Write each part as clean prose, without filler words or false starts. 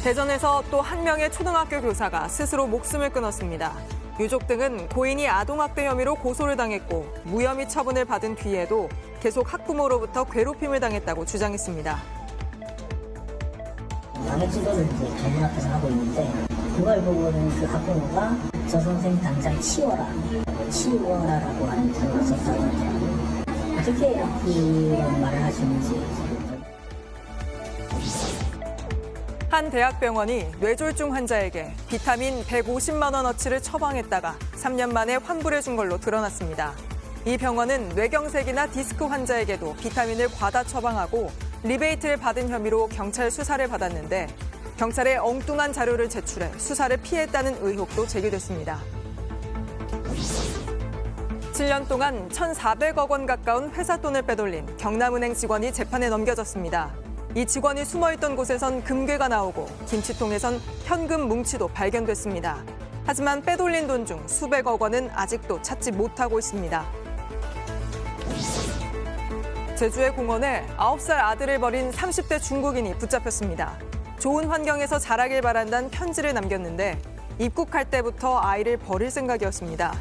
대전에서 또 한 명의 초등학교 교사가 스스로 목숨을 끊었습니다. 유족 등은 고인이 아동학대 혐의로 고소를 당했고 무혐의 처분을 받은 뒤에도 계속 학부모로부터 괴롭힘을 당했다고 주장했습니다. 남의 지도를 이제 저문 앞에서 하고 있는데 그걸 보고는 그 학부모가 저 선생님 당장 치워라라고 하는 단어를 썼다고 하더라고요. 어떻게 그런 말을 하시는지. 한 대학병원이 뇌졸중 환자에게 비타민 150만 원어치를 처방했다가 3년 만에 환불해준 걸로 드러났습니다. 이 병원은 뇌경색이나 디스크 환자에게도 비타민을 과다 처방하고 리베이트를 받은 혐의로 경찰 수사를 받았는데 경찰에 엉뚱한 자료를 제출해 수사를 피했다는 의혹도 제기됐습니다. 7년 동안 1,400억 원 가까운 회사 돈을 빼돌린 경남은행 직원이 재판에 넘겨졌습니다. 이 직원이 숨어있던 곳에선 금괴가 나오고 김치통에선 현금 뭉치도 발견됐습니다. 하지만 빼돌린 돈 중 수백억 원은 아직도 찾지 못하고 있습니다. 제주의 공원에 9살 아들을 버린 30대 중국인이 붙잡혔습니다. 좋은 환경에서 자라길 바란다는 편지를 남겼는데 입국할 때부터 아이를 버릴 생각이었습니다.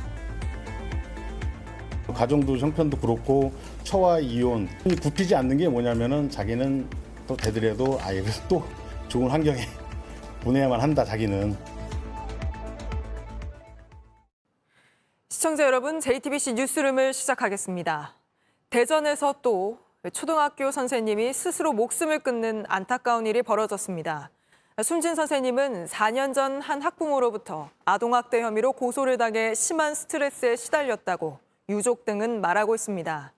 가정도 형편도 그렇고 처와 이혼 굽히지 않는 게 뭐냐면은 자기는 또 되더라도 아이를 또 좋은 환경에 보내야만 한다 자기는. 시청자 여러분, JTBC 뉴스룸을 시작하겠습니다. 대전에서 또 초등학교 선생님이 스스로 목숨을 끊는 안타까운 일이 벌어졌습니다. 숨진 선생님은 4년 전 한 학부모로부터 아동학대 혐의로 고소를 당해 심한 스트레스에 시달렸다고 유족 등은 말하고 있습니다.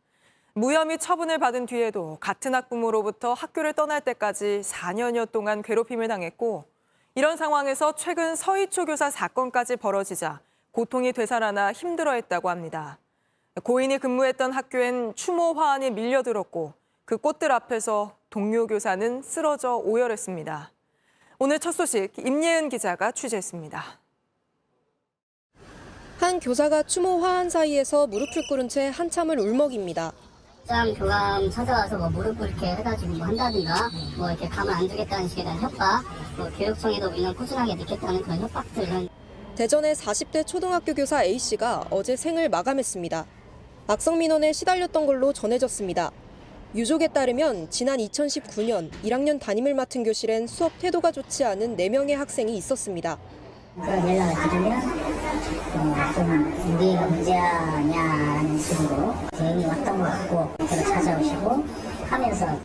무혐의 처분을 받은 뒤에도 같은 학부모로부터 학교를 떠날 때까지 4년여 동안 괴롭힘을 당했고 이런 상황에서 최근 서희초 교사 사건까지 벌어지자 고통이 되살아나 힘들어했다고 합니다. 고인이 근무했던 학교엔 추모 화환이 밀려들었고 그 꽃들 앞에서 동료 교사는 쓰러져 오열했습니다. 오늘 첫 소식 임예은 기자가 취재했습니다. 한 교사가 추모 화환 사이에서 무릎을 꿇은 채 한참을 울먹입니다. 교감 찾아와서 무릎을 이렇게 해가지고 한다든가 이렇게 가만 안 두겠다는 식에 대한 협박, 교육청에도 우리는 꾸준하게 넣겠다는 그런 협박들은. 대전의 40대 초등학교 교사 A씨가 어제 생을 마감했습니다. 악성민원에 시달렸던 걸로 전해졌습니다. 유족에 따르면 지난 2019년 1학년 담임을 맡은 교실엔 수업 태도가 좋지 않은 4명의 학생이 있었습니다. 연락을 드리면 좀 우리가 문제냐는 식으로 대응이 왔던 것 같고 저를 찾아오시고 하면서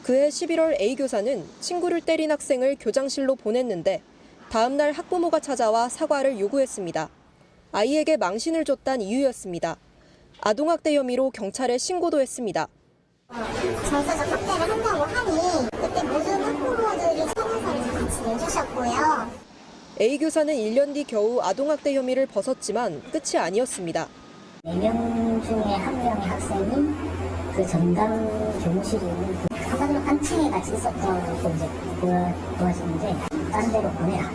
그해 11월 A 교사는 친구를 때린 학생을 교장실로 보냈는데 다음 날 학부모가 찾아와 사과를 요구했습니다. 아이에게 망신을 줬단 이유였습니다. 아동학대 혐의로 경찰에 신고도 했습니다. 정서적 학대를 한다고 하니 그때 모든 학부모들이 참여사를 같이 내주셨고요. A 교사는 1년 뒤 겨우 아동학대 혐의를 벗었지만 끝이 아니었습니다. 4명 중에 1명의 학생이 그 전담 교무실이 있는 한마디로 한 층에 같이 있었다고 이제 도와주는데 다른 데로 보내라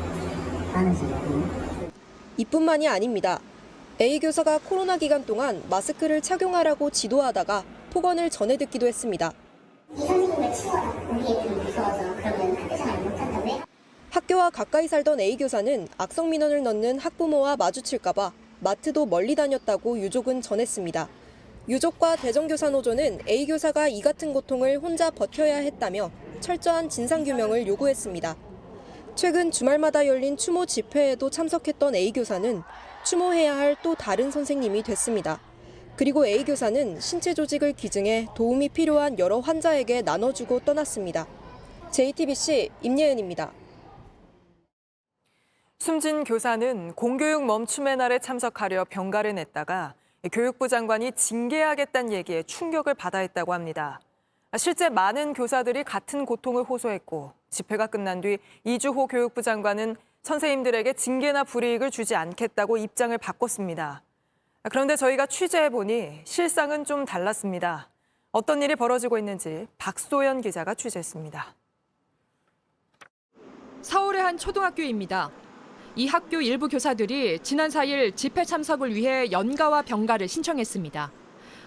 하는 식이고. 이뿐만이 아닙니다. A 교사가 코로나 기간 동안 마스크를 착용하라고 지도하다가 폭언을 전해 듣기도 했습니다. 이 선생님을 치워라. 우리 애들이 무서워서 그러면 학교 생활 못한다며? 학교와 가까이 살던 A 교사는 악성민원을 넣는 학부모와 마주칠까 봐 마트도 멀리 다녔다고 유족은 전했습니다. 유족과 대전교사노조는 A 교사가 이 같은 고통을 혼자 버텨야 했다며 철저한 진상규명을 요구했습니다. 최근 주말마다 열린 추모 집회에도 참석했던 A 교사는 추모해야 할 또 다른 선생님이 됐습니다. 그리고 A 교사는 신체 조직을 기증해 도움이 필요한 여러 환자에게 나눠주고 떠났습니다. JTBC 임예은입니다. 숨진 교사는 공교육 멈춤의 날에 참석하려 병가를 냈다가 교육부 장관이 징계하겠다는 얘기에 충격을 받아 했다고 합니다. 실제 많은 교사들이 같은 고통을 호소했고 집회가 끝난 뒤 이주호 교육부 장관은 선생님들에게 징계나 불이익을 주지 않겠다고 입장을 바꿨습니다. 그런데 저희가 취재해보니 실상은 좀 달랐습니다. 어떤 일이 벌어지고 있는지 박소연 기자가 취재했습니다. 서울의 한 초등학교입니다. 이 학교 일부 교사들이 지난 4일 집회 참석을 위해 연가와 병가를 신청했습니다.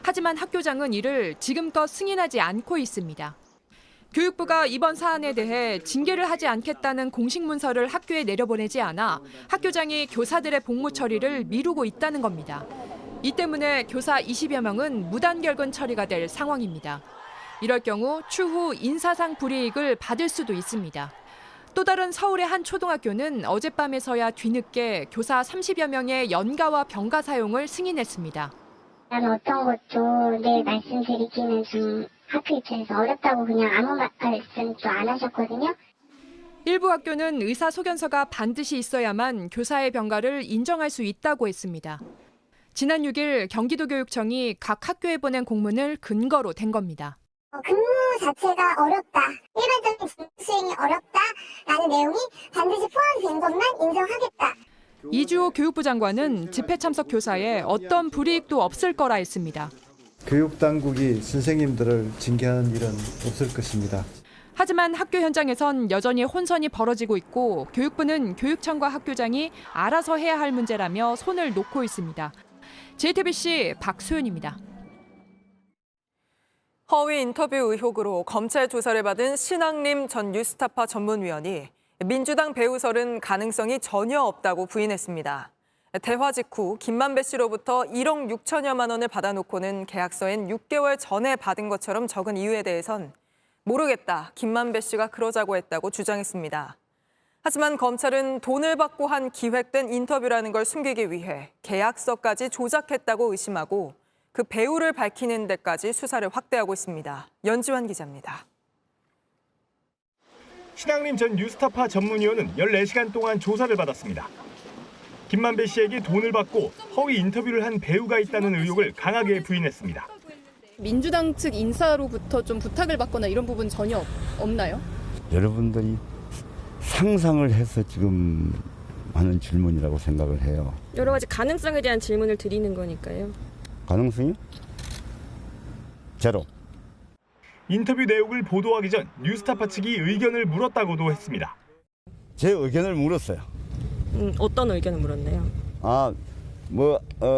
하지만 학교장은 이를 지금껏 승인하지 않고 있습니다. 교육부가 이번 사안에 대해 징계를 하지 않겠다는 공식 문서를 학교에 내려보내지 않아 학교장이 교사들의 복무 처리를 미루고 있다는 겁니다. 이 때문에 교사 20여 명은 무단결근 처리가 될 상황입니다. 이럴 경우 추후 인사상 불이익을 받을 수도 있습니다. 또 다른 서울의 한 초등학교는 어젯밤에서야 뒤늦게 교사 30여 명의 연가와 병가 사용을 승인했습니다. 나는 어떤 것도 내 말씀드리기는 좀 학교 입장에서 어렵다고 그냥 아무 말씀도 안 하셨거든요. 일부 학교는 의사소견서가 반드시 있어야만 교사의 병가를 인정할 수 있다고 했습니다. 지난 6일 경기도교육청이 각 학교에 보낸 공문을 근거로 댄 겁니다. 근무 자체가 어렵다. 일반적인 직무 수행이 어렵다라는 내용이 반드시 포함된 것만 인정하겠다. 이주호 교육부 장관은 집회 참석 교사에 어떤 불이익도 없을 거라 했습니다. 교육당국이 선생님들을 징계하는 일은 없을 것입니다. 하지만 학교 현장에선 여전히 혼선이 벌어지고 있고 교육부는 교육청과 학교장이 알아서 해야 할 문제라며 손을 놓고 있습니다. JTBC 박소연입니다. 허위 인터뷰 의혹으로 검찰 조사를 받은 신학림 전 뉴스타파 전문위원이 민주당 배우설은 가능성이 전혀 없다고 부인했습니다. 대화 직후 김만배 씨로부터 1억 6천여만 원을 받아놓고는 계약서엔 6개월 전에 받은 것처럼 적은 이유에 대해선 모르겠다, 김만배 씨가 그러자고 했다고 주장했습니다. 하지만 검찰은 돈을 받고 한 기획된 인터뷰라는 걸 숨기기 위해 계약서까지 조작했다고 의심하고 그 배우를 밝히는 데까지 수사를 확대하고 있습니다. 연지환 기자입니다. 신학림 전 뉴스타파 전문위원은 14시간 동안 조사를 받았습니다. 김만배 씨에게 돈을 받고 허위 인터뷰를 한 배우가 있다는 의혹을 강하게 부인했습니다. 민주당 측 인사로부터 좀 부탁을 받거나 이런 부분 전혀 없나요? 여러분들이 상상을 해서 지금 하는 질문이라고 생각을 해요. 여러 가지 가능성에 대한 질문을 드리는 거니까요. 가능성이? 제로. 인터뷰 내용을 보도하기 전 뉴스타파 측이 의견을 물었다고도 했습니다. 제 의견을 물었어요. 어떤 의견을 물었나요?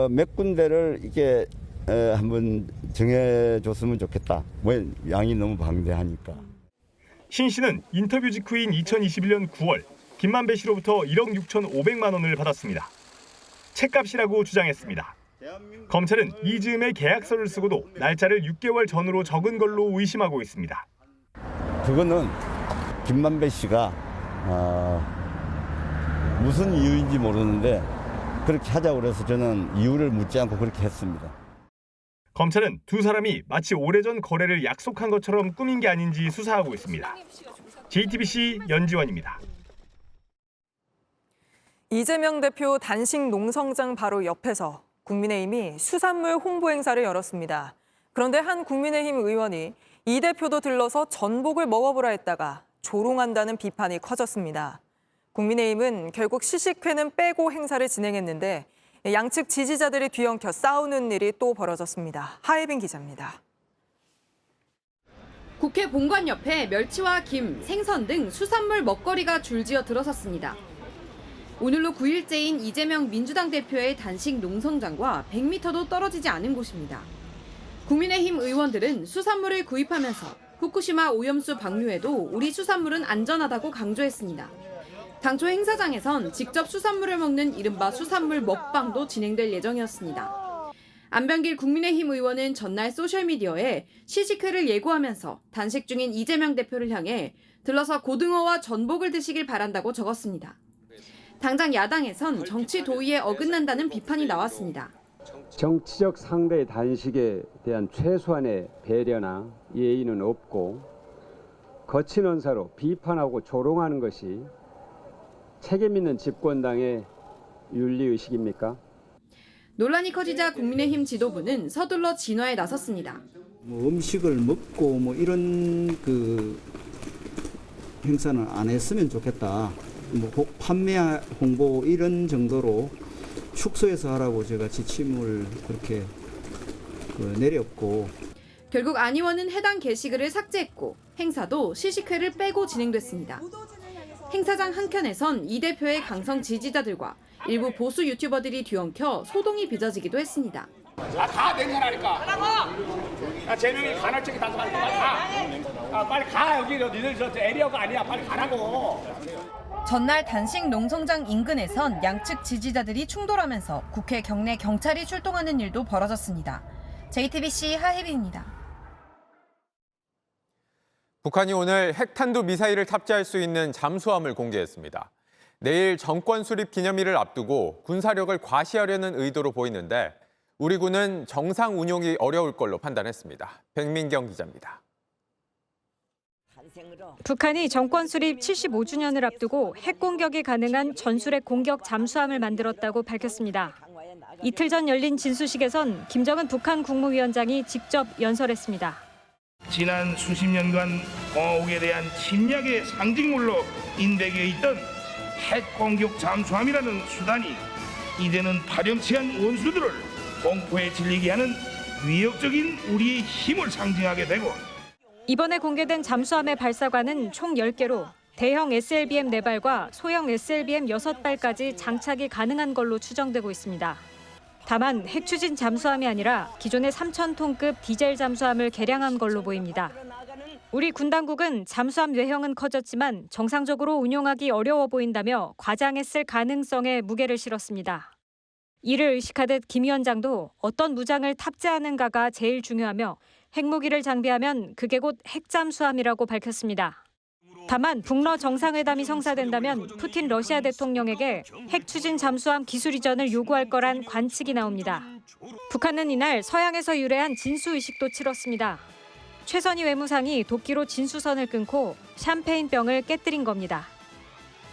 몇 군데를 이렇게 한번 정해줬으면 좋겠다. 왜 양이 너무 방대하니까. 신 씨는 인터뷰 직후인 2021년 9월 김만배 씨로부터 1억 6,500만 원을 받았습니다. 책값이라고 주장했습니다. 검찰은 이 즈음에 계약서를 쓰고도 날짜를 6개월 전으로 적은 걸로 의심하고 있습니다. 그거는 김만배 씨가 무슨 이유인지 모르는데 그렇게 하자고 그래서 저는 이유를 묻지 않고 그렇게 했습니다. 검찰은 두 사람이 마치 오래전 거래를 약속한 것처럼 꾸민 게 아닌지 수사하고 있습니다. JTBC 연지환입니다. 이재명 대표 단식 농성장 바로 옆에서 국민의힘이 수산물 홍보 행사를 열었습니다. 그런데 한 국민의힘 의원이 이 대표도 들러서 전복을 먹어보라 했다가 조롱한다는 비판이 커졌습니다. 국민의힘은 결국 시식회는 빼고 행사를 진행했는데 양측 지지자들이 뒤엉켜 싸우는 일이 또 벌어졌습니다. 하예빈 기자입니다. 국회 본관 옆에 멸치와 김, 생선 등 수산물 먹거리가 줄지어 들어섰습니다. 오늘로 9일째인 이재명 민주당 대표의 단식 농성장과 100m도 떨어지지 않은 곳입니다. 국민의힘 의원들은 수산물을 구입하면서 후쿠시마 오염수 방류에도 우리 수산물은 안전하다고 강조했습니다. 당초 행사장에선 직접 수산물을 먹는 이른바 수산물 먹방도 진행될 예정이었습니다. 안병길 국민의힘 의원은 전날 소셜미디어에 시식회를 예고하면서 단식 중인 이재명 대표를 향해 들러서 고등어와 전복을 드시길 바란다고 적었습니다. 당장 야당에선 정치 도의에 어긋난다는 비판이 나왔습니다. 정치적 상대의 단식에 대한 최소한의 배려나 예의는 없고 거친 언사로 비판하고 조롱하는 것이 책임 있는 집권당의 윤리의식입니까? 논란이 커지자 국민의힘 지도부는 서둘러 진화에 나섰습니다. 음식을 먹고 이런 행사는 안 했으면 좋겠다. 판매 홍보 이런 정도로 축소해서 하라고 제가 지침을 그렇게 내렸고. 결국 안 의원은 해당 게시글을 삭제했고 행사도 시식회를 빼고 진행됐습니다. 행사장 한켠에선 이 대표의 강성 지지자들과 일부 보수 유튜버들이 뒤엉켜 소동이 빚어지기도 했습니다. 다 냉혈하니까. 제명이 간헐적이 다 빨리 가. 빨리 가. 여기 니들 저 에리어가 아니야. 빨리 가라고. 전날 단식 농성장 인근에선 양측 지지자들이 충돌하면서 국회 경내 경찰이 출동하는 일도 벌어졌습니다. JTBC 하혜빈입니다. 북한이 오늘 핵탄두 미사일을 탑재할 수 있는 잠수함을 공개했습니다. 내일 정권 수립 기념일을 앞두고 군사력을 과시하려는 의도로 보이는데 우리 군은 정상 운용이 어려울 걸로 판단했습니다. 백민경 기자입니다. 북한이 정권 수립 75주년을 앞두고 핵 공격이 가능한 전술핵 공격 잠수함을 만들었다고 밝혔습니다. 이틀 전 열린 진수식에선 김정은 북한 국무위원장이 직접 연설했습니다. 지난 수십 년간 공화국에 대한 침략의 상징물로 인백해 있던 핵 공격 잠수함이라는 수단이 이제는 파렴치한 원수들을 공포에 질리게 하는 위협적인 우리의 힘을 상징하게 되고, 이번에 공개된 잠수함의 발사관은 총 10개로 대형 SLBM 4발과 소형 SLBM 6발까지 장착이 가능한 걸로 추정되고 있습니다. 다만 핵추진 잠수함이 아니라 기존의 3,000톤급 디젤 잠수함을 개량한 걸로 보입니다. 우리 군 당국은 잠수함 뇌형은 커졌지만 정상적으로 운용하기 어려워 보인다며 과장했을 가능성에 무게를 실었습니다. 이를 의식하듯 김 위원장도 어떤 무장을 탑재하는가가 제일 중요하며 핵무기를 장비하면 그게 곧 핵잠수함이라고 밝혔습니다. 다만 북러 정상회담이 성사된다면 푸틴 러시아 대통령에게 핵 추진 잠수함 기술 이전을 요구할 거란 관측이 나옵니다. 북한은 이날 서양에서 유래한 진수의식도 치렀습니다. 최선희 외무상이 도끼로 진수선을 끊고 샴페인병을 깨뜨린 겁니다.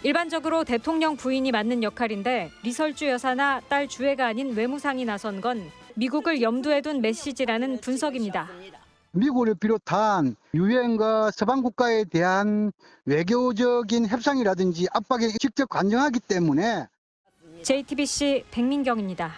일반적으로 대통령 부인이 맡는 역할인데 리설주 여사나 딸 주애가 아닌 외무상이 나선 건 미국을 염두에 둔 메시지라는 분석입니다. 미국을 비롯한 유엔과 서방 국가에 대한 외교적인 협상이라든지 압박에 직접 관여하기 때문에. JTBC 백민경입니다.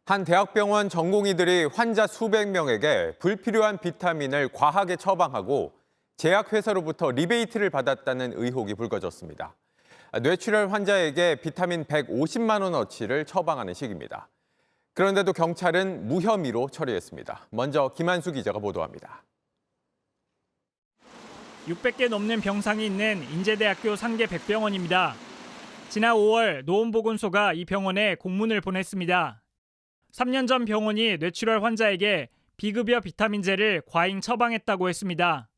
한 대학병원 전공의들이 환자 수백 명에게 불필요한 비타민을 과하게 처방하고 제약회사로부터 리베이트를 받았다는 의혹이 불거졌습니다. 뇌출혈 환자에게 비타민 150만 원어치를 처방하는 식입니다. 그런데도 경찰은 무혐의로 처리했습니다. 먼저 김한수 기자가 보도합니다. 600개 넘는 병상이 있는 인제대학교 상계 백병원입니다. 지난 5월 노원보건소가 이 병원에 공문을 보냈습니다. 3년 전 병원이 뇌출혈 환자에게 비급여 비타민제를 과잉 처방했다고 했습니다.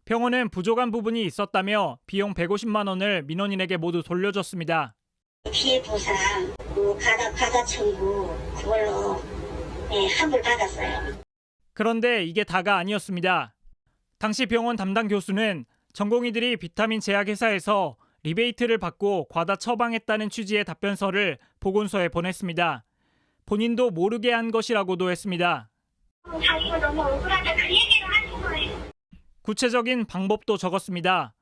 병원은 부족한 부분이 있었다며 비용 150만 원을 민원인에게 모두 돌려줬습니다. 피해 보상, 과다 청구 그걸로 합을 받았어요. 그런데 이게 다가 아니었습니다. 당시 병원 담당 교수는 전공의들이 비타민 제약회사에서 리베이트를 받고 과다 처방했다는 취지의 답변서를 보건소에 보냈습니다. 본인도 모르게 한 것이라고도 했습니다. 자기가 너무 억울하다 그 얘기를 하는 거예요. 구체적인 방법도 적었습니다.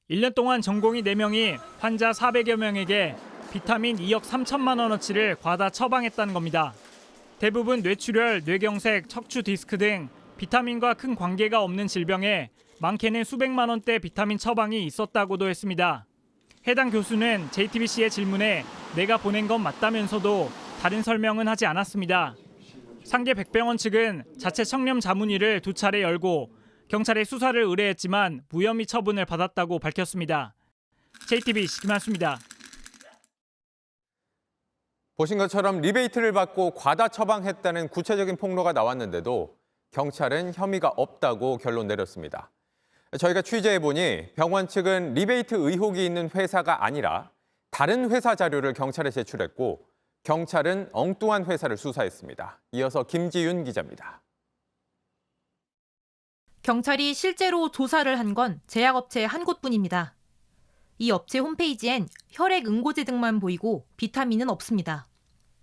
1년 동안 전공의 4명이 환자 400여 명에게 비타민 2억 3천만 원어치를 과다 처방했다는 겁니다. 대부분 뇌출혈, 뇌경색, 척추 디스크 등 비타민과 큰 관계가 없는 질병에 많게는 수백만 원대 비타민 처방이 있었다고도 했습니다. 해당 교수는 JTBC의 질문에 내가 보낸 건 맞다면서도 다른 설명은 하지 않았습니다. 상계 백병원 측은 자체 청렴 자문위를 2차례 열고 경찰에 수사를 의뢰했지만 무혐의 처분을 받았다고 밝혔습니다. JTBC 김한수입니다. 보신 것처럼 리베이트를 받고 과다 처방했다는 구체적인 폭로가 나왔는데도 경찰은 혐의가 없다고 결론 내렸습니다. 저희가 취재해보니 병원 측은 리베이트 의혹이 있는 회사가 아니라 다른 회사 자료를 경찰에 제출했고 경찰은 엉뚱한 회사를 수사했습니다. 이어서 김지윤 기자입니다. 경찰이 실제로 조사를 한 건 제약업체 한 곳뿐입니다. 이 업체 홈페이지엔 혈액 응고제 등만 보이고 비타민은 없습니다.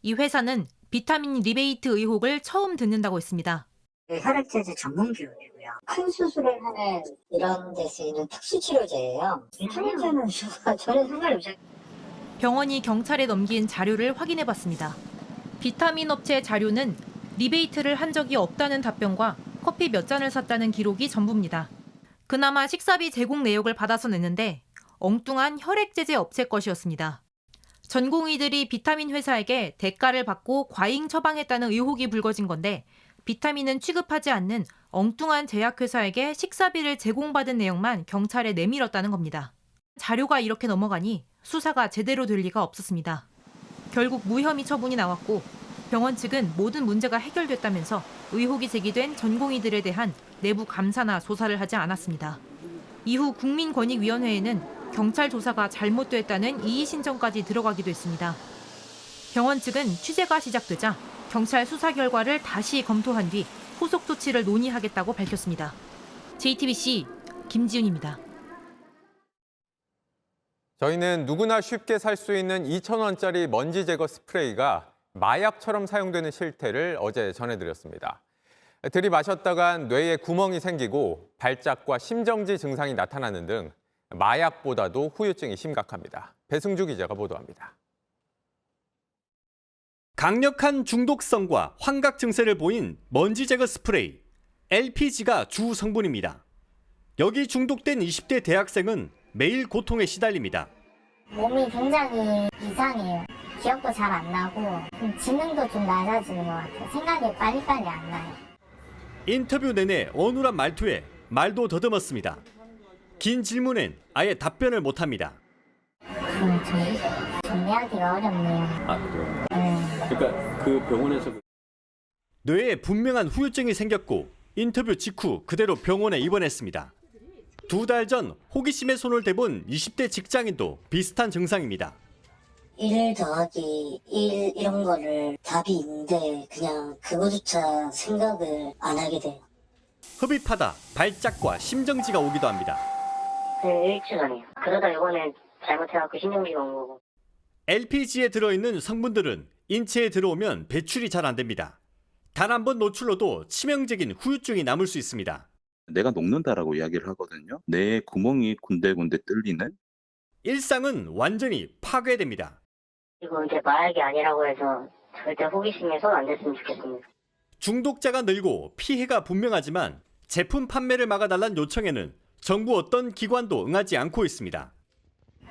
이 회사는 비타민 리베이트 의혹을 처음 듣는다고 했습니다. 혈액제제 전문 기업이고요. 큰 수술을 하는 이런 데 쓰이는 특수치료제예요. 비타민제는 전혀 상관없어요. 병원이 경찰에 넘긴 자료를 확인해봤습니다. 비타민 업체 자료는 리베이트를 한 적이 없다는 답변과 커피 몇 잔을 샀다는 기록이 전부입니다. 그나마 식사비 제공 내역을 받아서 냈는데 엉뚱한 혈액제제 업체 것이었습니다. 전공의들이 비타민 회사에게 대가를 받고 과잉 처방했다는 의혹이 불거진 건데 비타민은 취급하지 않는 엉뚱한 제약회사에게 식사비를 제공받은 내용만 경찰에 내밀었다는 겁니다. 자료가 이렇게 넘어가니 수사가 제대로 될 리가 없었습니다. 결국 무혐의 처분이 나왔고 병원 측은 모든 문제가 해결됐다면서 의혹이 제기된 전공의들에 대한 내부 감사나 조사를 하지 않았습니다. 이후 국민권익위원회에는 경찰 조사가 잘못됐다는 이의 신청까지 들어가기도 했습니다. 병원 측은 취재가 시작되자 경찰 수사 결과를 다시 검토한 뒤 후속 조치를 논의하겠다고 밝혔습니다. JTBC 김지윤입니다. 저희는 누구나 쉽게 살 수 있는 2,000원짜리 먼지 제거 스프레이가 마약처럼 사용되는 실태를 어제 전해드렸습니다. 들이마셨다간 뇌에 구멍이 생기고 발작과 심정지 증상이 나타나는 등 마약보다도 후유증이 심각합니다. 배승주 기자가 보도합니다. 강력한 중독성과 환각 증세를 보인 먼지 제거 스프레이, LPG가 주 성분입니다. 여기 중독된 20대 대학생은 매일 고통에 시달립니다. 몸이 굉장히 이상해요. 기억도 잘 안 나고 지능도 좀 낮아지는 것 같아요. 생각이 빨리빨리 안 나요. 인터뷰 내내 어눌한 말투에 말도 더듬었습니다. 긴 질문엔 아예 답변을 못합니다. 정리하기가 어렵네요. 아, 그래요? 네. 그러니까 그 병원에서 뇌에 분명한 후유증이 생겼고 인터뷰 직후 그대로 병원에 입원했습니다. 2달 전 호기심에 손을 대본 20대 직장인도 비슷한 증상입니다. 1 더하기 1 이런 거를 답이 있는데 그냥 그거조차 생각을 안 하게 돼요. 흡입하다 발작과 심정지가 오기도 합니다. 일주일 전이에요. 그러다 이번에 잘못해갖고 신경지가 온 거고. LPG에 들어있는 성분들은 인체에 들어오면 배출이 잘 안 됩니다. 단 한 번 노출로도 치명적인 후유증이 남을 수 있습니다. 내가 녹는다라고 이야기를 하거든요. 뇌에 구멍이 군데군데 뚫리는. 일상은 완전히 파괴됩니다. 이거 이제 마약이 아니라고 해서 절대 호기심에 손 안 댔으면 좋겠습니다. 중독자가 늘고 피해가 분명하지만 제품 판매를 막아달란 요청에는 정부 어떤 기관도 응하지 않고 있습니다.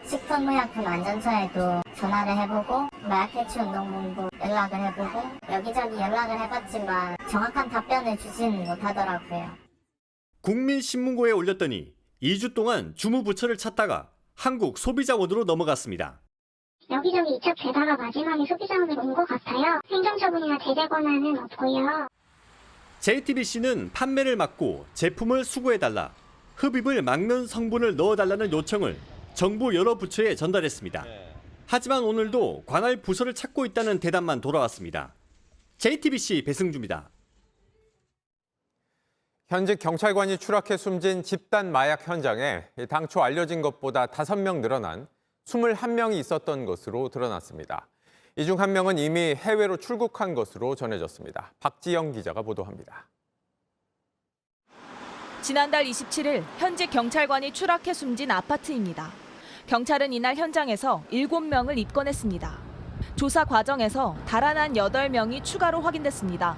식품의약품안전처에도 전화를 해보고 마약퇴치운동본부 연락을 해보고 여기저기 연락을 해봤지만 정확한 답변을 주지는 못하더라고요. 국민신문고에 올렸더니 2주 동안 주무부처를 찾다가 한국소비자원으로 넘어갔습니다. 여기저기 이첩되다가 마지막에 소비자원으로 온 것 같아요. 행정처분이나 제재 권한은 없고요. JTBC는 판매를 막고 제품을 수거해달라, 흡입을 막는 성분을 넣어달라는 요청을 정부 여러 부처에 전달했습니다. 하지만 오늘도 관할 부서를 찾고 있다는 대답만 돌아왔습니다. JTBC 배승주입니다. 현직 경찰관이 추락해 숨진 집단 마약 현장에 당초 알려진 것보다 5명 늘어난 21명이 있었던 것으로 드러났습니다. 이 중 1명은 이미 해외로 출국한 것으로 전해졌습니다. 박지영 기자가 보도합니다. 지난달 27일 현직 경찰관이 추락해 숨진 아파트입니다. 경찰은 이날 현장에서 7명을 입건했습니다. 조사 과정에서 달아난 8명이 추가로 확인됐습니다.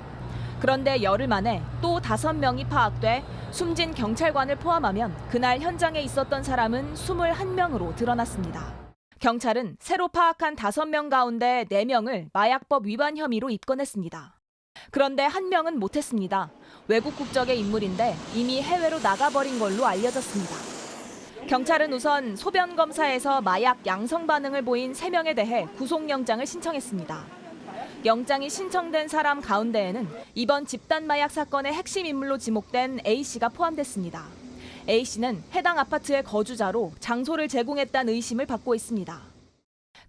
그런데 열흘 만에 또 5명이 파악돼 숨진 경찰관을 포함하면 그날 현장에 있었던 사람은 21명으로 드러났습니다. 경찰은 새로 파악한 5명 가운데 4명을 마약법 위반 혐의로 입건했습니다. 그런데 1명은 못했습니다. 외국 국적의 인물인데 이미 해외로 나가버린 걸로 알려졌습니다. 경찰은 우선 소변 검사에서 마약 양성 반응을 보인 3명에 대해 구속영장을 신청했습니다. 영장이 신청된 사람 가운데에는 이번 집단 마약 사건의 핵심 인물로 지목된 A씨가 포함됐습니다. A씨는 해당 아파트의 거주자로 장소를 제공했다는 의심을 받고 있습니다.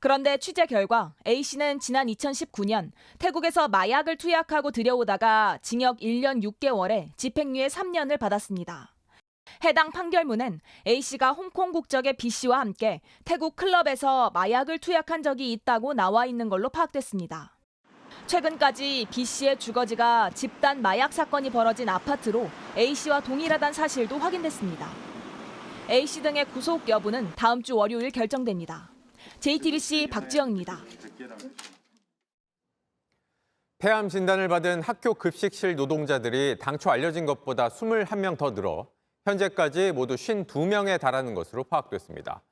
그런데 취재 결과 A씨는 지난 2019년 태국에서 마약을 투약하고 들여오다가 징역 1년 6개월에 집행유예 3년을 받았습니다. 해당 판결문엔 A씨가 홍콩 국적의 B씨와 함께 태국 클럽에서 마약을 투약한 적이 있다고 나와 있는 걸로 파악됐습니다. 최근까지 B씨의 주거지가 집단 마약 사건이 벌어진 아파트로 A씨와 동일하다는 사실도 확인됐습니다. A씨 등의 구속 여부는 다음 주 월요일 결정됩니다. JTBC 박지영입니다. 폐암 진단을 받은 학교 급식실 노동자들이 당초 알려진 것보다 21명 더 늘어 현재까지 모두 52명에 달하는 것으로 파악됐습니다.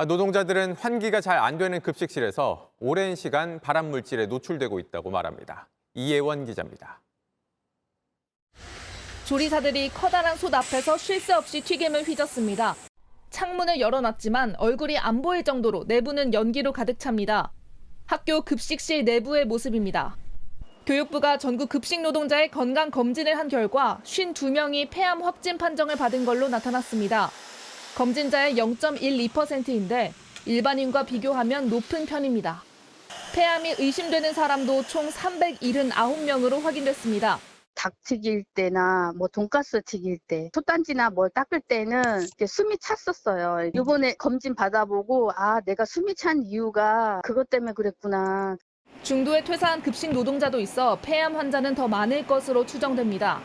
노동자들은 환기가 잘 안 되는 급식실에서 오랜 시간 발암 물질에 노출되고 있다고 말합니다. 이예원 기자입니다. 조리사들이 커다란 솥 앞에서 쉴 새 없이 튀김을 휘젓습니다. 창문을 열어놨지만 얼굴이 안 보일 정도로 내부는 연기로 가득 찹니다. 학교 급식실 내부의 모습입니다. 교육부가 전국 급식 노동자의 건강 검진을 한 결과 52명이 폐암 확진 판정을 받은 걸로 나타났습니다. 검진자의 0.12%인데 일반인과 비교하면 높은 편입니다. 폐암이 의심되는 사람도 총 379명으로 확인됐습니다. 닭 튀길 때나 뭐 돈가스 튀길 때, 솥단지나 뭘 닦을 때는 이렇게 숨이 찼었어요. 이번에 검진 받아보고 내가 숨이 찬 이유가 그것 때문에 그랬구나. 중도에 퇴사한 급식 노동자도 있어 폐암 환자는 더 많을 것으로 추정됩니다.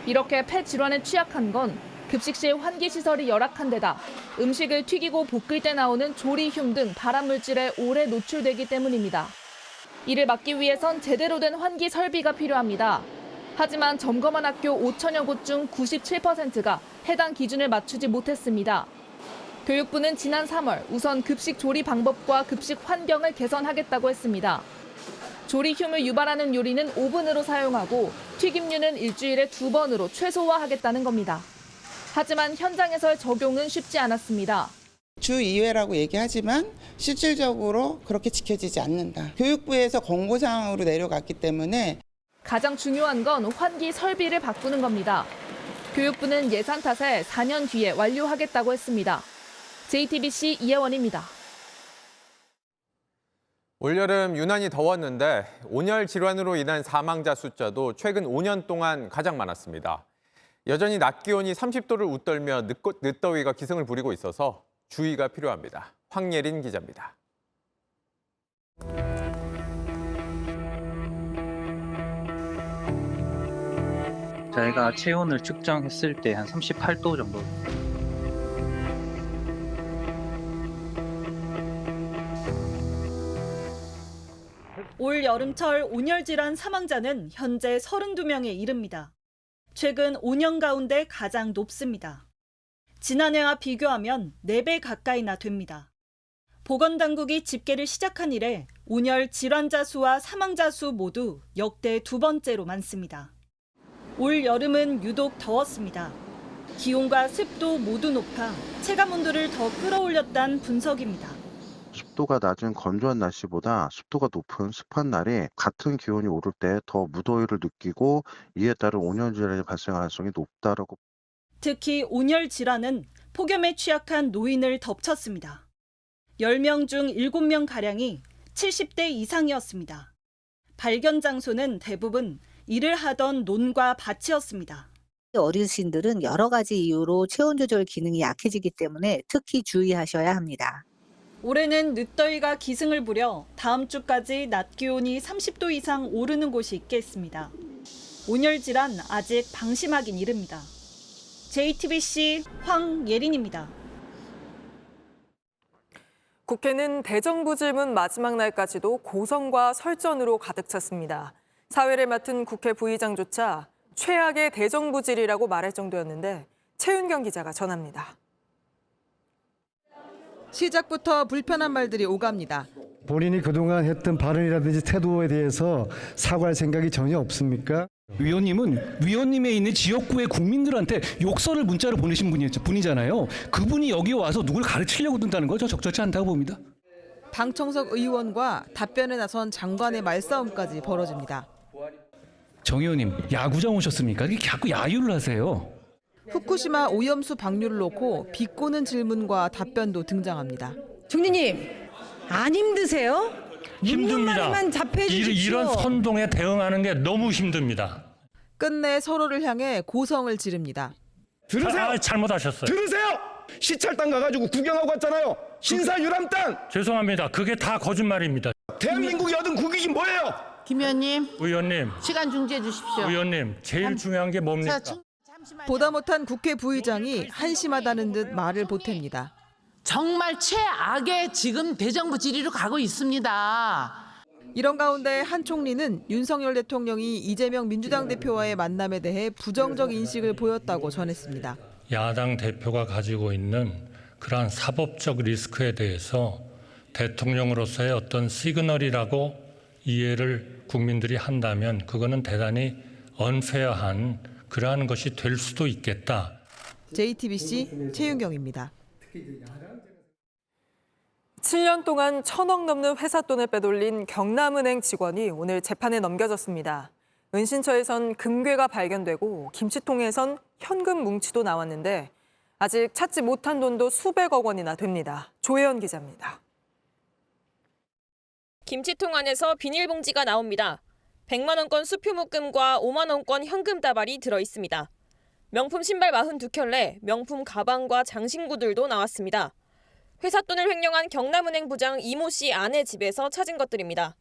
이렇게 폐 질환에 취약한 건 급식실 환기시설이 열악한 데다 음식을 튀기고 볶을 때 나오는 조리흉 등 발암물질에 오래 노출되기 때문입니다. 이를 막기 위해선 제대로 된 환기 설비가 필요합니다. 하지만 점검한 학교 5천여 곳 중 97%가 해당 기준을 맞추지 못했습니다. 교육부는 지난 3월 우선 급식 조리 방법과 급식 환경을 개선하겠다고 했습니다. 조리흉을 유발하는 요리는 오븐으로 사용하고 튀김류는 일주일에 2번으로 최소화하겠다는 겁니다. 하지만 현장에서의 적용은 쉽지 않았습니다. 주 2회라고 얘기하지만 실질적으로 그렇게 지켜지지 않는다. 교육부에서 권고사항으로 내려갔기 때문에 가장 중요한 건 환기 설비를 바꾸는 겁니다. 교육부는 예산 탓에 4년 뒤에 완료하겠다고 했습니다. JTBC 이혜원입니다. 올여름 유난히 더웠는데 온열 질환으로 인한 사망자 숫자도 최근 5년 동안 가장 많았습니다. 여전히 낮 기온이 30도를 웃돌며 늦더위가 기승을 부리고 있어서 주의가 필요합니다. 황예린 기자입니다. 저희가 체온을 측정했을 때 한 38도 정도. 올 여름철 온열질환 사망자는 현재 32명에 이릅니다. 최근 5년 가운데 가장 높습니다. 지난해와 비교하면 4배 가까이나 됩니다. 보건당국이 집계를 시작한 이래 온열 질환자 수와 사망자 수 모두 역대 2번째로 많습니다. 올 여름은 유독 더웠습니다. 기온과 습도 모두 높아 체감온도를 더 끌어올렸다는 분석입니다. 습도가 낮은 건조한 날씨보다 습도가 높은 습한 날에 같은 기온이 오를 때 더 무더위를 느끼고 이에 따른 온열 질환이 발생할 가능성이 높다라고. 특히 온열 질환은 폭염에 취약한 노인을 덮쳤습니다. 10명 중 7명가량이 70대 이상이었습니다. 발견 장소는 대부분 일을 하던 논과 밭이었습니다. 어르신들은 여러 가지 이유로 체온 조절 기능이 약해지기 때문에 특히 주의하셔야 합니다. 올해는 늦더위가 기승을 부려 다음 주까지 낮 기온이 30도 이상 오르는 곳이 있겠습니다. 온열 질환 아직 방심하긴 이릅니다. JTBC 황예린입니다. 국회는 대정부 질문 마지막 날까지도 고성과 설전으로 가득 찼습니다. 사회를 맡은 국회 부의장조차 최악의 대정부 질이라고 말할 정도였는데 최윤경 기자가 전합니다. 시작부터 불편한 말들이 오갑니다. 본인이 그동안 했던 발언이라든지 태도에 대해서 사과할 생각이 전혀 없습니까? 위원님은 위원님에 있는 지역구의 국민들한테 욕설을 문자로 보내신 분이잖아요. 그분이 여기 와서 누굴 가르치려고 든다는 거 저 적절치 않다고 봅니다. 방청석 의원과 답변에 나선 장관의 말싸움까지 벌어집니다. 정 의원님, 야구장 오셨습니까? 이게 자꾸 야유를 하세요. 후쿠시마 오염수 방류를 놓고 비꼬는 질문과 답변도 등장합니다. 총리님, 안 힘드세요? 힘듭니다. 이런 선동에 대응하는 게 너무 힘듭니다. 끝내 서로를 향해 고성을 지릅니다. 들으세요. 잘못하셨어요. 들으세요. 시찰 땅 가가지고 구경하고 왔잖아요. 신사 유람 땅. 죄송합니다. 그게 다 거짓말입니다. 대한민국이 얻은 국익이 뭐예요? 김 의원님. 의원님. 시간 중지해 주십시오. 의원님, 제일 중요한 게 뭡니까? 보다 못한 국회 부의장이 한심하다는 듯 말을 보탭니다. 정말 최악의 지금 대정부 질의로 가고 있습니다. 이런 가운데 한 총리는 윤석열 대통령이 이재명 민주당 대표와의 만남에 대해 부정적 인식을 보였다고 전했습니다. 야당 대표가 가지고 있는 그러한 사법적 리스크에 대해서 대통령으로서의 어떤 시그널이라고 이해를 국민들이 한다면 그거는 대단히 언페어한 그러한 것이 될 수도 있겠다. JTBC 최윤경입니다. 7년 동안 1,000억 넘는 회사 돈을 빼돌린 경남은행 직원이 오늘 재판에 넘겨졌습니다. 은신처에선 금괴가 발견되고 김치통에선 현금 뭉치도 나왔는데 아직 찾지 못한 돈도 수백억 원이나 됩니다. 조혜연 기자입니다. 김치통 안에서 비닐봉지가 나옵니다. 100만 원권 수표 묶음과 5만 원권 현금 다발이 들어 있습니다. 명품 신발 42켤레, 명품 가방과 장신구들도 나왔습니다. 회사 돈을 횡령한 경남은행 부장 이모 씨 아내 집에서 찾은 것들입니다.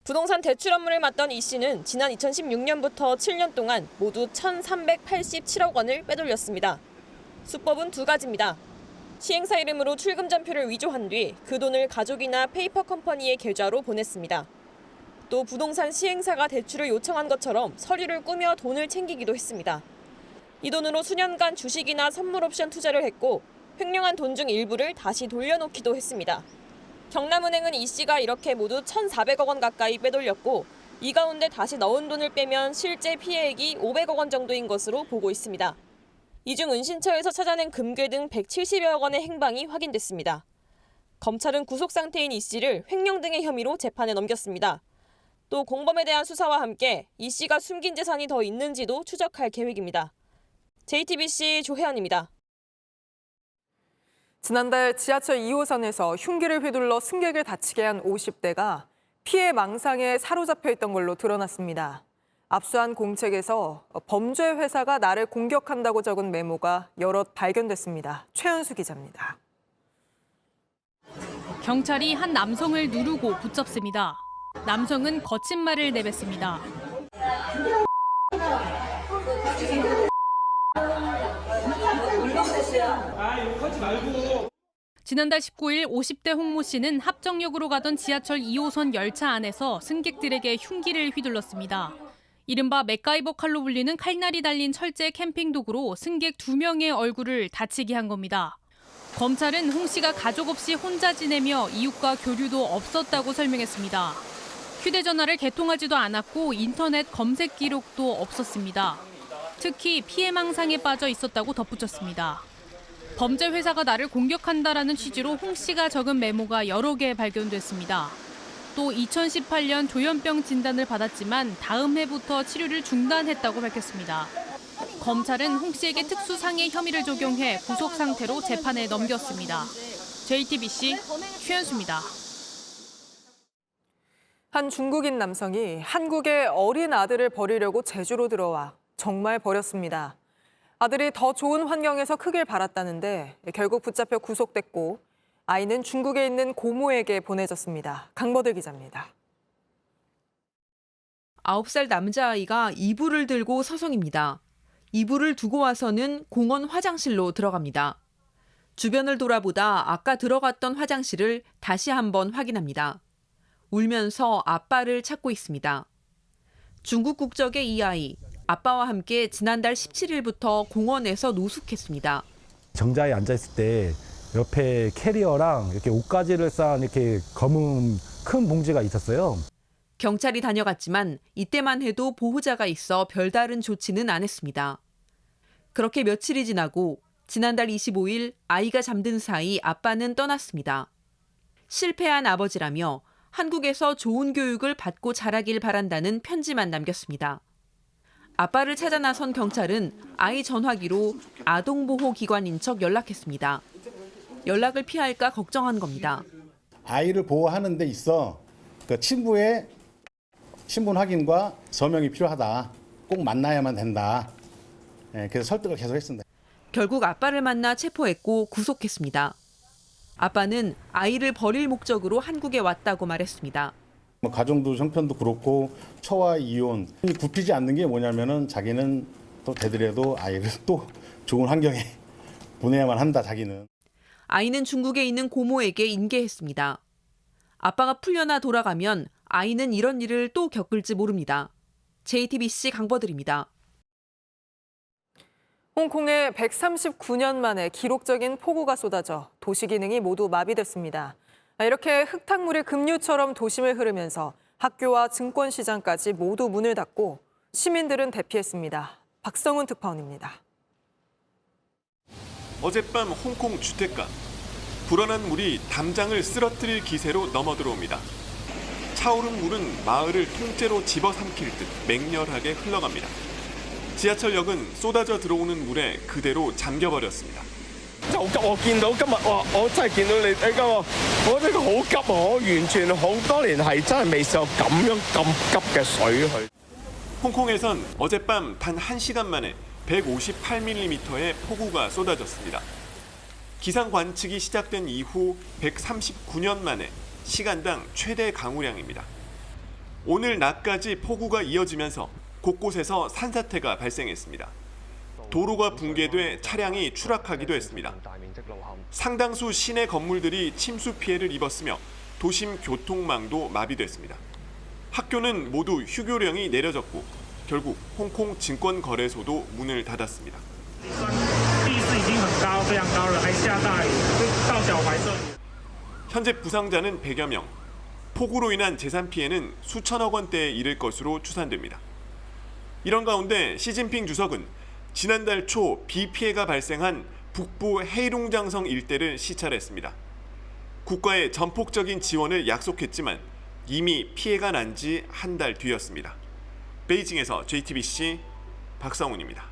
부동산 대출 업무를 맡던 이 씨는 지난 2016년부터 7년 동안 모두 1,387억 원을 빼돌렸습니다. 수법은 두 가지입니다. 시행사 이름으로 출금전표를 위조한 뒤 그 돈을 가족이나 페이퍼 컴퍼니의 계좌로 보냈습니다. 또 부동산 시행사가 대출을 요청한 것처럼 서류를 꾸며 돈을 챙기기도 했습니다. 이 돈으로 수년간 주식이나 선물 옵션 투자를 했고 횡령한 돈 중 일부를 다시 돌려놓기도 했습니다. 경남은행은 이 씨가 이렇게 모두 1,400억 원 가까이 빼돌렸고 이 가운데 다시 넣은 돈을 빼면 실제 피해액이 500억 원 정도인 것으로 보고 있습니다. 이 중 은신처에서 찾아낸 금괴 등 170여억 원의 행방이 확인됐습니다. 검찰은 구속 상태인 이 씨를 횡령 등의 혐의로 재판에 넘겼습니다. 또 공범에 대한 수사와 함께 이 씨가 숨긴 재산이 더 있는지도 추적할 계획입니다. JTBC 조혜연입니다. 지난달 지하철 2호선에서 흉기를 휘둘러 승객을 다치게 한 50대가 피해 망상에 사로잡혀 있던 걸로 드러났습니다. 압수한 공책에서 범죄 회사가 나를 공격한다고 적은 메모가 여럿 발견됐습니다. 최현수 기자입니다. 경찰이 한 남성을 누르고 붙잡습니다. 남성은 거친 말을 내뱉습니다. 지난달 19일 50대 홍모 씨는 합정역으로 가던 지하철 2호선 열차 안에서 승객들에게 흉기를 휘둘렀습니다. 이른바 맥가이버 칼로 불리는 칼날이 달린 철제 캠핑 도구로 승객 2명의 얼굴을 다치게 한 겁니다. 검찰은 홍 씨가 가족 없이 혼자 지내며 이웃과 교류도 없었다고 설명했습니다. 휴대전화를 개통하지도 않았고 인터넷 검색 기록도 없었습니다. 특히 피해 망상에 빠져 있었다고 덧붙였습니다. 범죄 회사가 나를 공격한다라는 취지로 홍 씨가 적은 메모가 여러 개 발견됐습니다. 또 2018년 조현병 진단을 받았지만 다음 해부터 치료를 중단했다고 밝혔습니다. 검찰은 홍 씨에게 특수상해 혐의를 적용해 구속 상태로 재판에 넘겼습니다. JTBC 최현수입니다. 한 중국인 남성이 한국의 어린 아들을 버리려고 제주로 들어와 정말 버렸습니다. 아들이 더 좋은 환경에서 크길 바랐다는데 결국 붙잡혀 구속됐고 아이는 중국에 있는 고모에게 보내졌습니다. 강버들 기자입니다. 9살 남자아이가 이불을 들고 서성입니다. 이불을 두고 와서는 공원 화장실로 들어갑니다. 주변을 돌아보다 아까 들어갔던 화장실을 다시 한번 확인합니다. 울면서 아빠를 찾고 있습니다. 중국 국적의 이 아이, 아빠와 함께 지난달 17일부터 공원에서 노숙했습니다. 정자에 앉아있을 때 옆에 캐리어랑 이렇게 옷가지를 쌓은 이렇게 검은 큰 봉지가 있었어요. 경찰이 다녀갔지만 이때만 해도 보호자가 있어 별다른 조치는 안 했습니다. 그렇게 며칠이 지나고 지난달 25일 아이가 잠든 사이 아빠는 떠났습니다. 실패한 아버지라며 한국에서 좋은 교육을 받고 자라길 바란다는 편지만 남겼습니다. 아빠를 찾아 나선 경찰은 아이 전화기로 아동보호기관인 척 연락했습니다. 연락을 피할까 걱정한 겁니다. 아이를 보호하는 데 있어 그 친부의 신분 확인과 서명이 필요하다. 꼭 만나야만 된다. 그래서 설득을 계속 했습니다. 결국 아빠를 만나 체포했고 구속했습니다. 아빠는 아이를 버릴 목적으로 한국에 왔다고 말했습니다. 가정도 형편도 그렇고 처와 이혼 굽히지 않는 게 뭐냐면은 자기는 또 되더라도 아이를 또 좋은 환경에 보내야만 한다 자기는. 아이는 중국에 있는 고모에게 인계했습니다. 아빠가 풀려나 돌아가면 아이는 이런 일을 또 겪을지 모릅니다. JTBC 강버들입니다. 홍콩에 139년 만에 기록적인 폭우가 쏟아져 도시 기능이 모두 마비됐습니다. 이렇게 흙탕물이 급류처럼 도심을 흐르면서 학교와 증권시장까지 모두 문을 닫고 시민들은 대피했습니다. 박성훈 특파원입니다. 어젯밤 홍콩 주택가. 불어난 물이 담장을 쓰러뜨릴 기세로 넘어들어옵니다. 차오른 물은 마을을 통째로 집어삼킬 듯 맹렬하게 흘러갑니다. 지하철역은 쏟아져 들어오는 물에 그대로 잠겨버렸습니다. 홍콩에선 어젯밤 단 1시간 만에 158mm의 폭우가 쏟아졌습니다. 기상 관측이 시작된 이후 139년 만에 시간당 최대 강우량입니다. 오늘 낮까지 폭우가 이어지면서 곳곳에서 산사태가 발생했습니다. 도로가 붕괴돼 차량이 추락하기도 했습니다. 상당수 시내 건물들이 침수 피해를 입었으며 도심 교통망도 마비됐습니다. 학교는 모두 휴교령이 내려졌고 결국 홍콩 증권거래소도 문을 닫았습니다. 현재 부상자는 100여 명, 폭우로 인한 재산 피해는 수천억 원대에 이를 것으로 추산됩니다. 이런 가운데 시진핑 주석은 지난달 초 비 피해가 발생한 북부 헤이룽장성 일대를 시찰했습니다. 국가의 전폭적인 지원을 약속했지만 이미 피해가 난 지 한 달 뒤였습니다. 베이징에서 JTBC 박성훈입니다.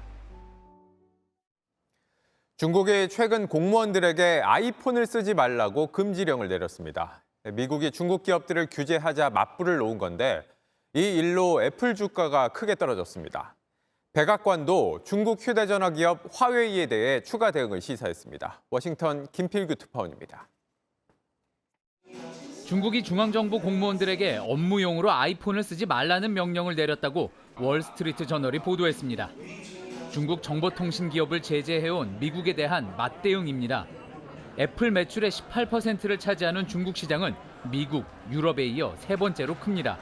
중국이 최근 공무원들에게 아이폰을 쓰지 말라고 금지령을 내렸습니다. 미국이 중국 기업들을 규제하자 맞불을 놓은 건데 이 일로 애플 주가가 크게 떨어졌습니다. 백악관도 중국 휴대전화 기업 화웨이에 대해 추가 대응을 시사했습니다. 워싱턴 김필규 특파원입니다. 중국이 중앙정부 공무원들에게 업무용으로 아이폰을 쓰지 말라는 명령을 내렸다고 월스트리트 저널이 보도했습니다. 중국 정보통신 기업을 제재해온 미국에 대한 맞대응입니다. 애플 매출의 18%를 차지하는 중국 시장은 미국, 유럽에 이어 세 번째로 큽니다.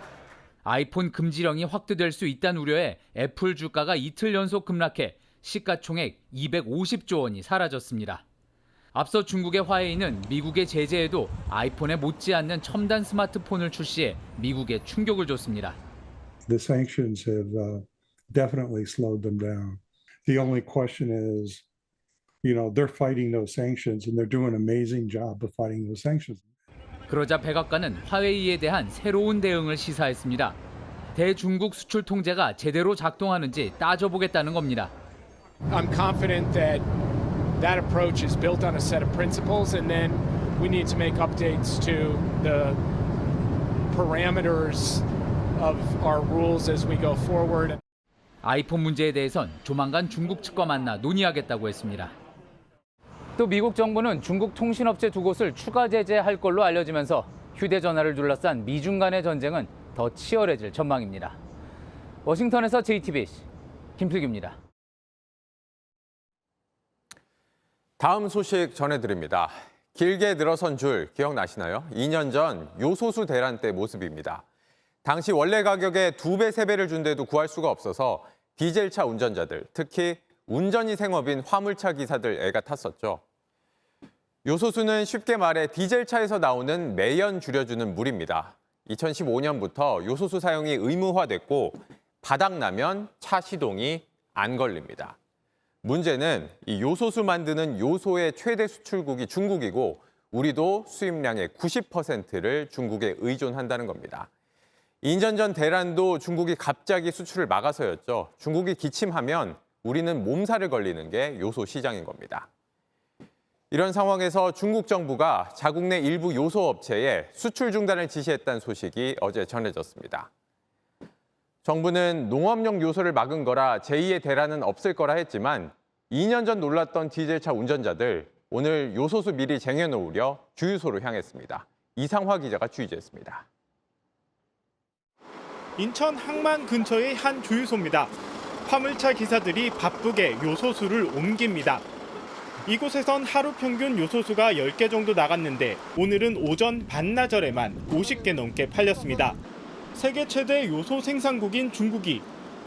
아이폰 금지령이 확대될 수 있다는 우려에 애플 주가가 이틀 연속 급락해 시가총액 250조 원이 사라졌습니다. 앞서 중국의 화웨이는 미국의 제재에도 아이폰에 못지않는 첨단 스마트폰을 출시해 미국에 충격을 줬습니다. The sanctions have definitely slowed them down. The only question is, they're fighting those sanctions and they're doing an amazing job of fighting those sanctions. 그러자 백악관은 화웨이에 대한 새로운 대응을 시사했습니다. 대중국 수출 통제가 제대로 작동하는지 따져보겠다는 겁니다. I'm confident that approach is built on a set of principles, and then we need to make updates to the parameters of our rules as we go forward. 아이폰 문제에 대해선 조만간 중국 측과 만나 논의하겠다고 했습니다. 또 미국 정부는 중국 통신업체 두 곳을 추가 제재할 걸로 알려지면서 휴대전화를 둘러싼 미중 간의 전쟁은 더 치열해질 전망입니다. 워싱턴에서 JTBC 김필규입니다. 다음 소식 전해드립니다. 길게 늘어선 줄 기억나시나요? 2년 전 요소수 대란 때 모습입니다. 당시 원래 가격의 2배, 3배를 준데도 구할 수가 없어서 디젤차 운전자들, 특히 운전이 생업인 화물차 기사들 애가 탔었죠. 요소수는 쉽게 말해 디젤차에서 나오는 매연 줄여주는 물입니다. 2015년부터 요소수 사용이 의무화됐고 바닥나면 차 시동이 안 걸립니다. 문제는 이 요소수 만드는 요소의 최대 수출국이 중국이고 우리도 수입량의 90%를 중국에 의존한다는 겁니다. 2년 전 대란도 중국이 갑자기 수출을 막아서였죠. 중국이 기침하면 우리는 몸살을 걸리는 게 요소 시장인 겁니다. 이런 상황에서 중국 정부가 자국 내 일부 요소 업체에 수출 중단을 지시했다는 소식이 어제 전해졌습니다. 정부는 농업용 요소를 막은 거라 제2의 대란은 없을 거라 했지만 2년 전 놀랐던 디젤차 운전자들 오늘 요소수 미리 쟁여놓으려 주유소로 향했습니다. 이상화 기자가 취재했습니다. 인천 항만 근처의 한 주유소입니다. 화물차 기사들이 바쁘게 요소수를 옮깁니다. 이곳에선 하루 평균 요소수가 10개 정도 나갔는데 오늘은 오전 반나절에만 50개 넘게 팔렸습니다. 세계 최대 요소 생산국인 중국이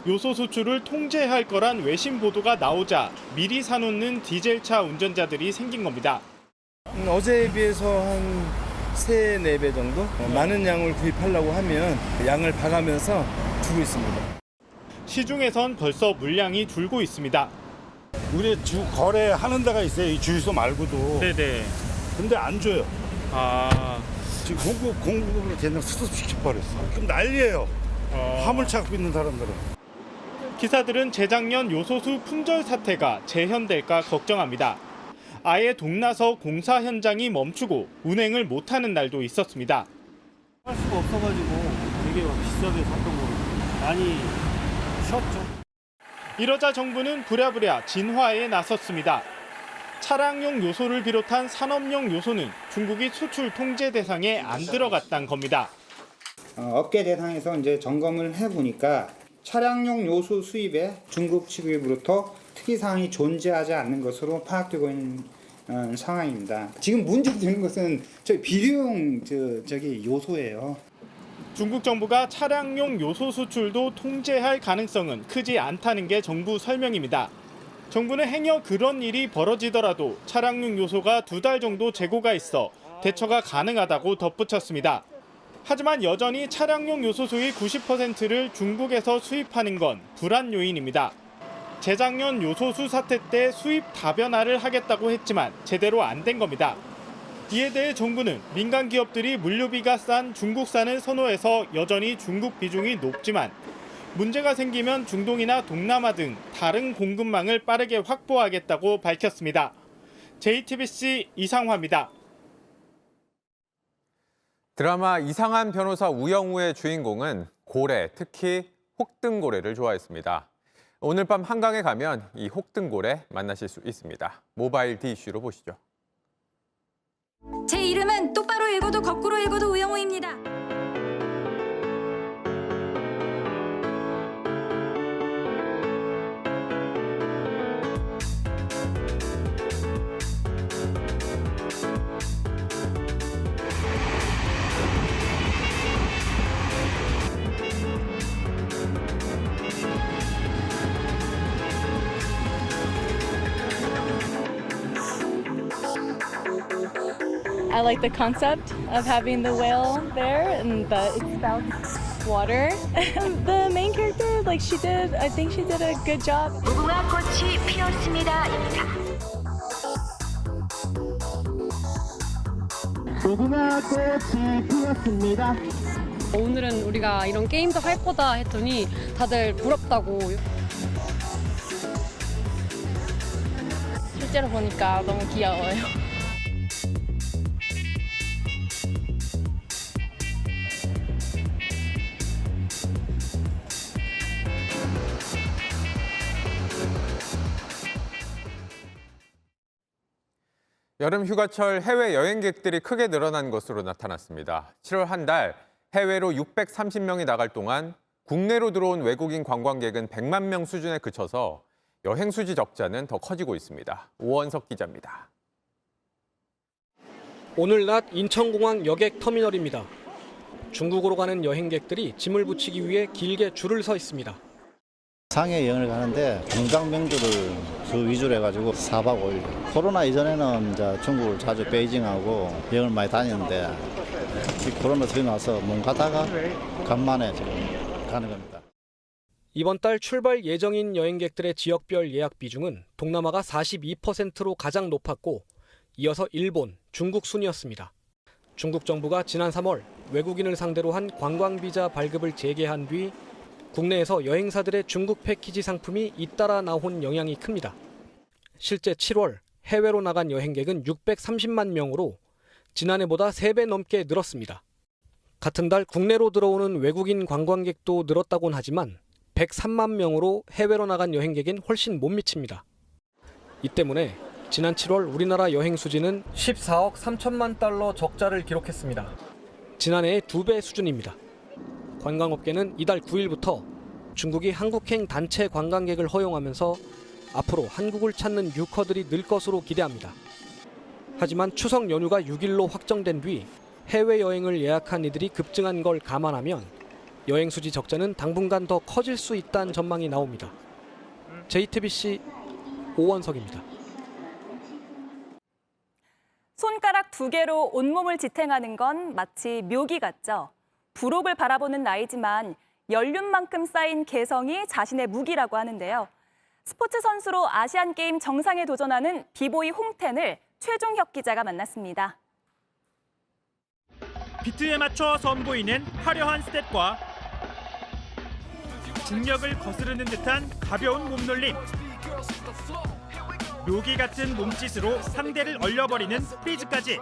요소 수출을 통제할 거란 외신 보도가 나오자 미리 사놓는 디젤차 운전자들이 생긴 겁니다. 어제에 비해서 한 3, 4배 정도? 많은 양을 구입하려고 하면 양을 봐가면서 주고 있습니다. 시중에선 벌써 물량이 줄고 있습니다. 우리 거래하는 데가 있어요. 이 주유소 말고도. 네네. 근데 안 줘요. 아, 지금 공급으로 그냥 수습시켜버렸어. 그럼 난리예요. 화물 찾고 있는 사람들은. 기사들은 재작년 요소수 품절 사태가 재현될까 걱정합니다. 아예 동나서 공사 현장이 멈추고 운행을 못하는 날도 있었습니다. 할 수가 없어가지고 되게 비싸게 샀던 거 많이 쉬었죠. 이러자 정부는 부랴부랴 진화에 나섰습니다. 차량용 요소를 비롯한 산업용 요소는 중국이 수출 통제 대상에 안 들어갔다는 겁니다. 업계 대상에서 이제 점검을 해보니까 차량용 요소 수입에 중국 측으로부터 특이사항이 존재하지 않는 것으로 파악되고 있는 상황입니다. 지금 문제되는 것은 비료용 요소예요. 중국 정부가 차량용 요소 수출도 통제할 가능성은 크지 않다는 게 정부 설명입니다. 정부는 행여 그런 일이 벌어지더라도 차량용 요소가 2달 정도 재고가 있어 대처가 가능하다고 덧붙였습니다. 하지만 여전히 차량용 요소수의 90%를 중국에서 수입하는 건 불안 요인입니다. 재작년 요소수 사태 때 수입 다변화를 하겠다고 했지만 제대로 안 된 겁니다. 이에 대해 정부는 민간 기업들이 물류비가 싼 중국산을 선호해서 여전히 중국 비중이 높지만 문제가 생기면 중동이나 동남아 등 다른 공급망을 빠르게 확보하겠다고 밝혔습니다. JTBC 이상화입니다. 드라마 이상한 변호사 우영우의 주인공은 고래, 특히 혹등고래를 좋아했습니다. 오늘 밤 한강에 가면 이 혹등고래 만나실 수 있습니다. 모바일 D-이슈로 보시죠. 제 이름은 똑바로 읽어도 거꾸로 읽어도 우영우입니다. I like the concept of having the whale there and it spouts water. The main character, I think she did a good job. 무궁화 꽃이 피었습니다입니다. 무궁화 꽃이 피었습니다. 오늘은 우리가 이런 게임도 할 거다 했더니 다들 부럽다고. 실제로 보니까 너무 귀여워요. 여름 휴가철 해외 여행객들이 크게 늘어난 것으로 나타났습니다. 7월 한 달 해외로 630명이 나갈 동안 국내로 들어온 외국인 관광객은 100만 명 수준에 그쳐서 여행 수지 적자는 더 커지고 있습니다. 오원석 기자입니다. 오늘 낮 인천공항 여객 터미널입니다. 중국으로 가는 여행객들이 짐을 붙이기 위해 길게 줄을 서 있습니다. 상해 여행을 가는데 동강 명주를 주 위주로 해가지고 4박 5일. 코로나 이전에는 이제 중국을 자주 베이징하고 여행을 많이 다녔는데 이 코로나 들이 나서 몸 가다가 간만에 지금 가는 겁니다. 이번 달 출발 예정인 여행객들의 지역별 예약 비중은 동남아가 42%로 가장 높았고 이어서 일본, 중국 순이었습니다. 중국 정부가 지난 3월 외국인을 상대로 한 관광비자 발급을 재개한 뒤 국내에서 여행사들의 중국 패키지 상품이 잇따라 나온 영향이 큽니다. 실제 7월 해외로 나간 여행객은 630만 명으로 지난해보다 3배 넘게 늘었습니다. 같은 달 국내로 들어오는 외국인 관광객도 늘었다곤 하지만 103만 명으로 해외로 나간 여행객엔 훨씬 못 미칩니다. 이 때문에 지난 7월 우리나라 여행 수지는 14억 3천만 달러 적자를 기록했습니다. 지난해의 2배 수준입니다. 관광업계는 이달 9일부터 중국이 한국행 단체 관광객을 허용하면서 앞으로 한국을 찾는 유커들이 늘 것으로 기대합니다. 하지만 추석 연휴가 6일로 확정된 뒤 해외여행을 예약한 이들이 급증한 걸 감안하면 여행 수지 적자는 당분간 더 커질 수 있다는 전망이 나옵니다. JTBC 오원석입니다. 손가락 2개로 온몸을 지탱하는 건 마치 묘기 같죠. 부록을 바라보는 나이지만 연륜만큼 쌓인 개성이 자신의 무기라고 하는데요. 스포츠 선수로 아시안게임 정상에 도전하는 비보이 홍텐을 최종혁 기자가 만났습니다. 비트에 맞춰 선보이는 화려한 스텝과 중력을 거스르는 듯한 가벼운 몸놀림. 묘기 같은 몸짓으로 상대를 얼려버리는 프리즈까지.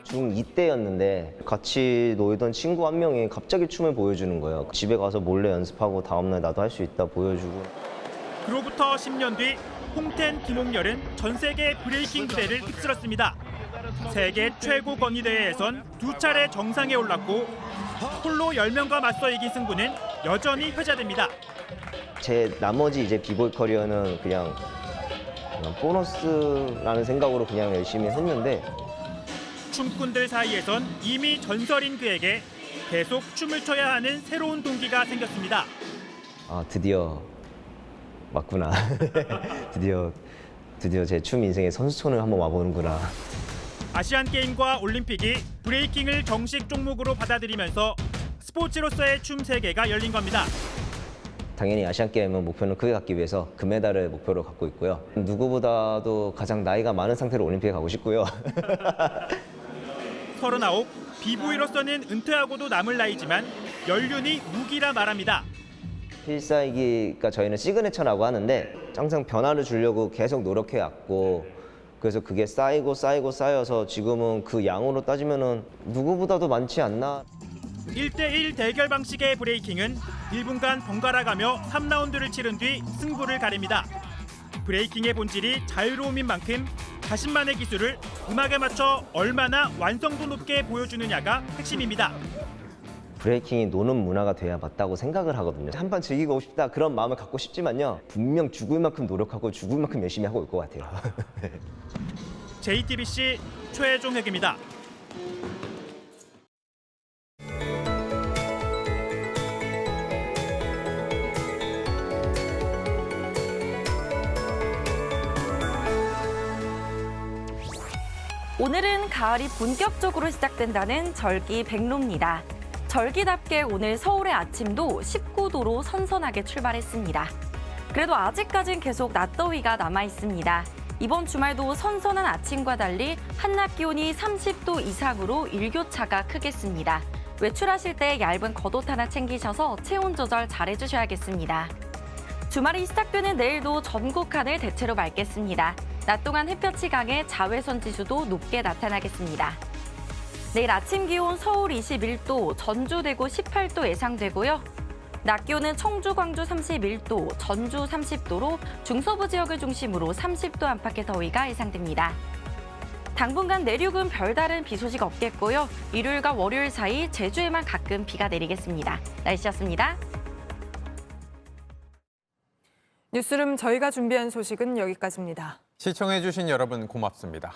중2 때였는데 같이 놀던 친구 한 명이 갑자기 춤을 보여주는 거예요. 집에 가서 몰래 연습하고 다음날 나도 할 수 있다 보여주고. 그로부터 10년 뒤 홍텐 김홍렬은 전 세계 브레이킹 무대를 휩쓸었습니다. 세계 최고 권위대회에선 2차례 정상에 올랐고 홀로 10명과 맞서 이긴 승부는 여전히 회자됩니다. 제 나머지 이제 비보이 커리어는 그냥 보너스라는 생각으로 그냥 열심히 했는데 춤꾼들 사이에선 이미 전설인 그에게 계속 춤을 춰야 하는 새로운 동기가 생겼습니다. 아, 드디어 맞구나. 드디어 제 춤 인생의 선수촌을 한번 와보는구나. 아시안게임과 올림픽이 브레이킹을 정식 종목으로 받아들이면서 스포츠로서의 춤 세계가 열린 겁니다. 당연히 아시안게임은 목표는 크게 갖기 위해서 금메달을 목표로 갖고 있고요. 누구보다도 가장 나이가 많은 상태로 올림픽에 가고 싶고요. 39, 비보이로서는 은퇴하고도 남을 나이지만 연륜이 무기라 말합니다. 필살기가 저희는 시그네처라고 하는데 항상 변화를 주려고 계속 노력해왔고 그래서 그게 쌓여서 지금은 그 양으로 따지면은 누구보다도 많지 않나. 1대1 대결 방식의 브레이킹은 1분간 번갈아가며 3라운드를 치른 뒤 승부를 가립니다. 브레이킹의 본질이 자유로움인 만큼 자신만의 기술을 음악에 맞춰 얼마나 완성도 높게 보여주느냐가 핵심입니다. 브레이킹이 노는 문화가 돼야 맞다고 생각을 하거든요. 한번 즐기고 싶다 그런 마음을 갖고 싶지만요. 분명 죽을 만큼 노력하고 죽을 만큼 열심히 하고 올 것 같아요. JTBC 최종혁입니다. 오늘은 가을이 본격적으로 시작된다는 절기 백로입니다. 절기답게 오늘 서울의 아침도 19도로 선선하게 출발했습니다. 그래도 아직까진 계속 낮더위가 남아 있습니다. 이번 주말도 선선한 아침과 달리 한낮 기온이 30도 이상으로 일교차가 크겠습니다. 외출하실 때 얇은 겉옷 하나 챙기셔서 체온 조절 잘해주셔야겠습니다. 주말이 시작되는 내일도 전국 하늘 대체로 맑겠습니다. 낮 동안 햇볕이 강해 자외선 지수도 높게 나타나겠습니다. 내일 아침 기온 서울 21도, 전주, 대구 18도 예상되고요. 낮 기온은 청주, 광주 31도, 전주 30도로 중서부 지역을 중심으로 30도 안팎의 더위가 예상됩니다. 당분간 내륙은 별다른 비 소식 없겠고요. 일요일과 월요일 사이 제주에만 가끔 비가 내리겠습니다. 날씨였습니다. 뉴스룸 저희가 준비한 소식은 여기까지입니다. 시청해주신 여러분 고맙습니다.